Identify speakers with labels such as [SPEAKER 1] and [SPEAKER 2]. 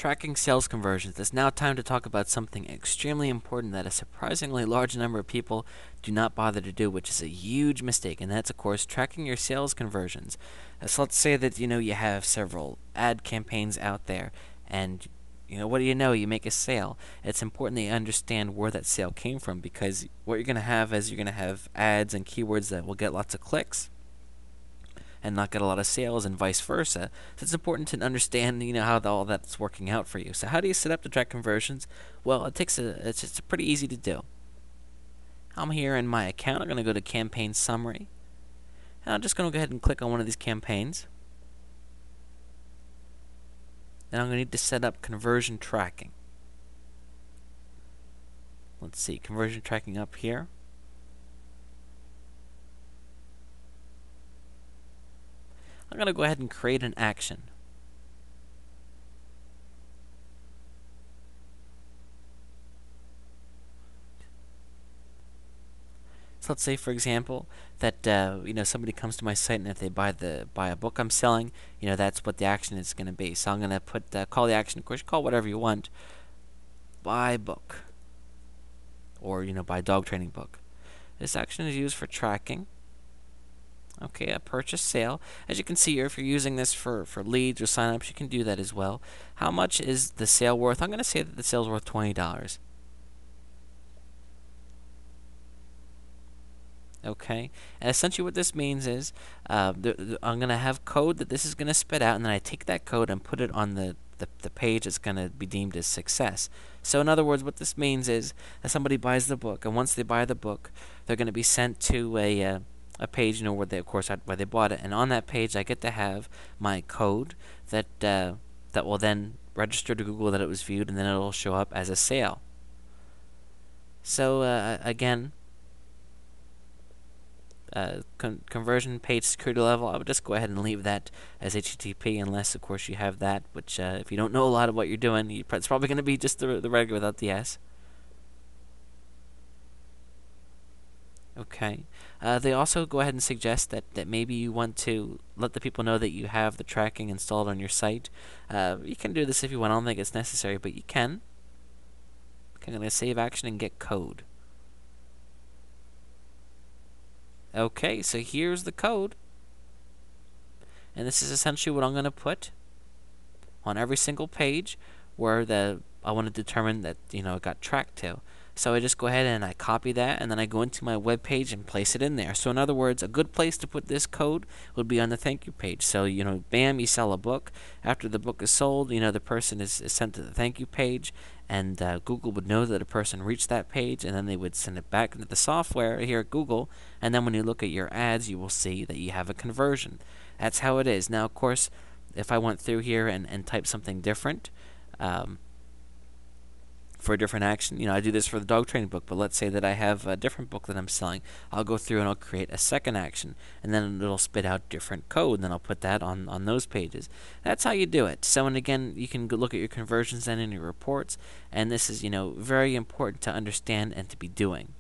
[SPEAKER 1] Tracking sales conversions. It's now time to talk about something extremely important that a surprisingly large number of people do not bother to do, which is a huge mistake, and that's, of course, tracking your sales conversions. So let's say that you have several ad campaigns out there, and what do you know? You make a sale. It's important that you understand where that sale came from, because what you're going to have is you're going to have ads and keywords that will get lots of clicks and not get a lot of sales, and vice versa. So it's important to understand, how all that's working out for you. So how do you set up to track conversions? Well, it's just pretty easy to do. I'm here in my account. I'm going to go to Campaign Summary, and I'm just going to go ahead and click on one of these campaigns. Then I'm going to need to set up conversion tracking. Let's see, conversion tracking up here. I'm going to go ahead and create an action. So let's say, for example, that somebody comes to my site, and if they buy a book I'm selling, that's what the action is going to be. So I'm going to put call the action. Of course, you call whatever you want. Buy book, or buy dog training book. This action is used for tracking. Okay, a purchase sale. As you can see here, if you're using this for leads or signups, you can do that as well. How much is the sale worth? I'm going to say that the sale's worth $20. Okay, and essentially what this means is I'm going to have code that this is going to spit out, and then I take that code and put it on the page that's going to be deemed as success. So in other words, what this means is that somebody buys the book, and once they buy the book, they're going to be sent to a page, where they, of course, where they bought it, and on that page I get to have my code that will then register to Google that it was viewed, and then it'll show up as a sale. So again, conversion page security level, I would just go ahead and leave that as HTTP, unless, of course, you have that, which if you don't know a lot of what you're doing, it's probably going to be just the regular without the S. Okay. They also go ahead and suggest that maybe you want to let the people know that you have the tracking installed on your site. You can do this if you want. I don't think it's necessary, but you can. Okay, I'm going to save action and get code. Okay, so here's the code. And this is essentially what I'm going to put on every single page where I want to determine that it got tracked to. So I just go ahead and I copy that, and then I go into my web page and place it in there. So in other words, a good place to put this code would be on the thank you page. So bam, you sell a book. After the book is sold, the person is sent to the thank you page, and Google would know that a person reached that page, and then they would send it back into the software here at Google, and then when you look at your ads, you will see that you have a conversion. That's how it is. Now, of course, if I went through here and typed something different, for a different action, I do this for the dog training book, but let's say that I have a different book that I'm selling. I'll go through and I'll create a second action, and then it'll spit out different code, and then I'll put that on those pages. That's how you do it. So, and again, you can go look at your conversions then in your reports, and this is, very important to understand and to be doing.